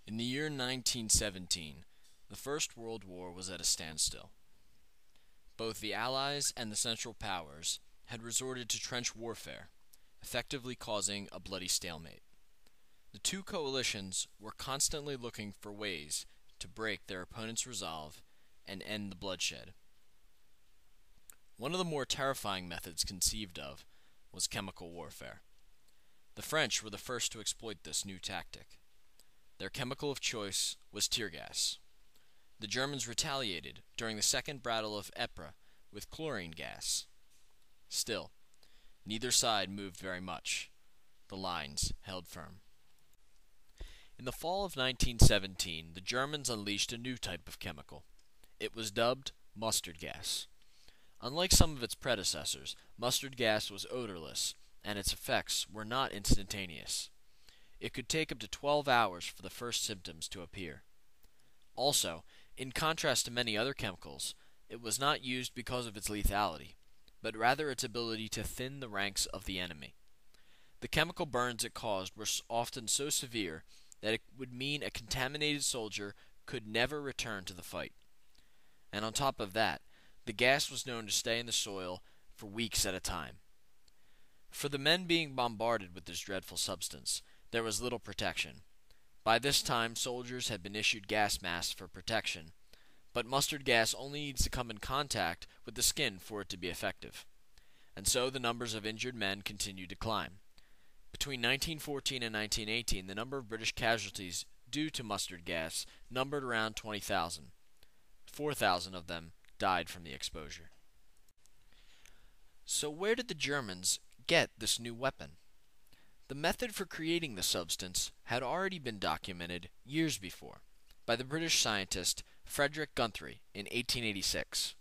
In the year 1917, the First World War was at a standstill. Both the Allies and the Central Powers had resorted to trench warfare, effectively causing a bloody stalemate. The two coalitions were constantly looking for ways to break their opponent's resolve and end the bloodshed. One of the more terrifying methods conceived of was chemical warfare. The French were the first to exploit this new tactic. Their chemical of choice was tear gas. The Germans retaliated during the Second Battle of Ypres with chlorine gas. Still, neither side moved very much. The lines held firm. In the fall of 1917, the Germans unleashed a new type of chemical. It was dubbed mustard gas. Unlike some of its predecessors, mustard gas was odorless, and its effects were not instantaneous. It could take up to 12 hours for the first symptoms to appear. Also, in contrast to many other chemicals, it was not used because of its lethality, but rather its ability to thin the ranks of the enemy. The chemical burns it caused were often so severe that it would mean a contaminated soldier could never return to the fight. And on top of that, the gas was known to stay in the soil for weeks at a time. For the men being bombarded with this dreadful substance, there was little protection. By this time, soldiers had been issued gas masks for protection, but mustard gas only needs to come in contact with the skin for it to be effective. And so the numbers of injured men continued to climb. Between 1914 and 1918, the number of British casualties due to mustard gas numbered around 20,000. 4,000 of them died from the exposure. So where did the Germans get this new weapon? The method for creating the substance had already been documented years before by the British scientist Frederick Guthrie in 1886.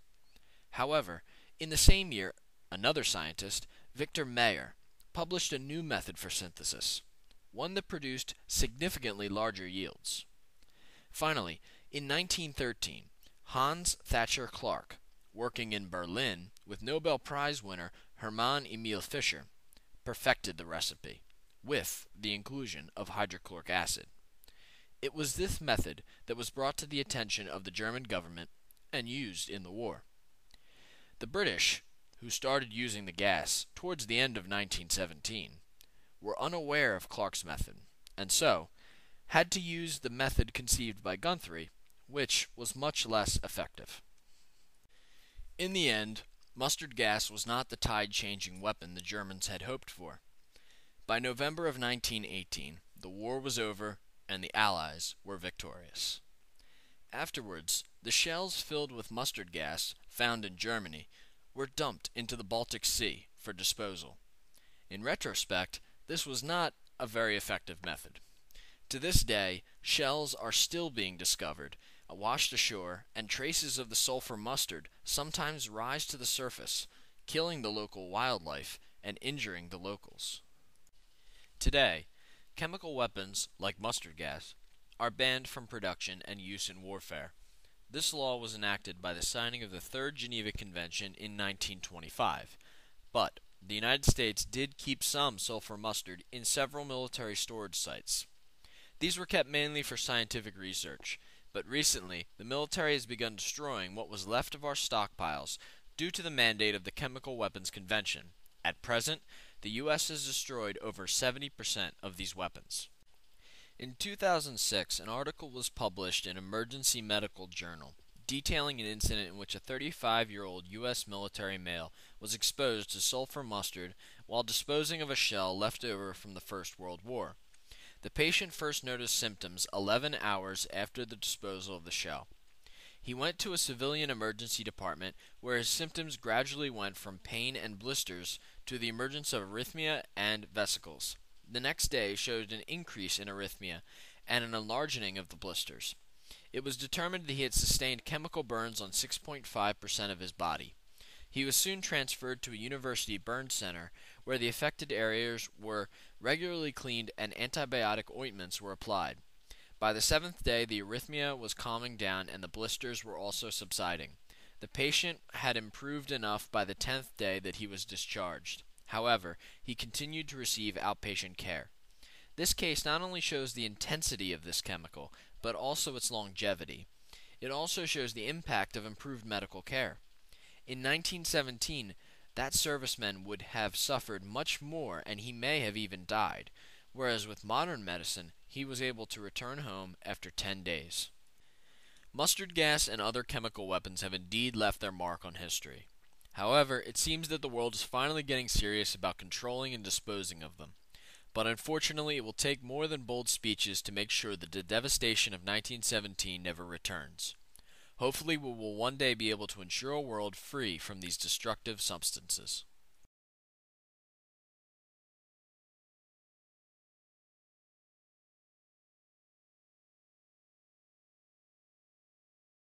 However, in the same year, another scientist, Victor Mayer, published a new method for synthesis, one that produced significantly larger yields. Finally, in 1913, Hans Thatcher Clark, working in Berlin with Nobel Prize winner Hermann Emil Fischer, perfected the recipe, with the inclusion of hydrochloric acid. It was this method that was brought to the attention of the German government and used in the war. The British, who started using the gas towards the end of 1917, were unaware of Clark's method, and so had to use the method conceived by Guthrie, which was much less effective. In the end, mustard gas was not the tide-changing weapon the Germans had hoped for. By November of 1918, the war was over and the Allies were victorious. Afterwards, the shells filled with mustard gas found in Germany were dumped into the Baltic Sea for disposal. In retrospect, this was not a very effective method. To this day, shells are still being discovered, washed ashore, and traces of the sulfur mustard sometimes rise to the surface, killing the local wildlife and injuring the locals. Today, chemical weapons, like mustard gas, are banned from production and use in warfare. This law was enacted by the signing of the Third Geneva Convention in 1925, but the United States did keep some sulfur mustard in several military storage sites. These were kept mainly for scientific research, but recently the military has begun destroying what was left of our stockpiles due to the mandate of the Chemical Weapons Convention. At present, the U.S. has destroyed over 70% of these weapons. In 2006, an article was published in Emergency Medical Journal detailing an incident in which a 35-year-old U.S. military male was exposed to sulfur mustard while disposing of a shell left over from the First World War. The patient first noticed symptoms 11 hours after the disposal of the shell. He went to a civilian emergency department where his symptoms gradually went from pain and blisters to the emergence of arrhythmia and vesicles. The next day showed an increase in arrhythmia and an enlarging of the blisters. It was determined that he had sustained chemical burns on 6.5% of his body. He was soon transferred to a university burn center where the affected areas were regularly cleaned and antibiotic ointments were applied. By the 7th day, the arrhythmia was calming down and the blisters were also subsiding. The patient had improved enough by the 10th day that he was discharged. However, he continued to receive outpatient care. This case not only shows the intensity of this chemical, but also its longevity. It also shows the impact of improved medical care. In 1917, that serviceman would have suffered much more and he may have even died, whereas with modern medicine, he was able to return home after 10 days. Mustard gas and other chemical weapons have indeed left their mark on history. However, it seems that the world is finally getting serious about controlling and disposing of them. But unfortunately, it will take more than bold speeches to make sure that the devastation of 1917 never returns. Hopefully, we will one day be able to ensure a world free from these destructive substances.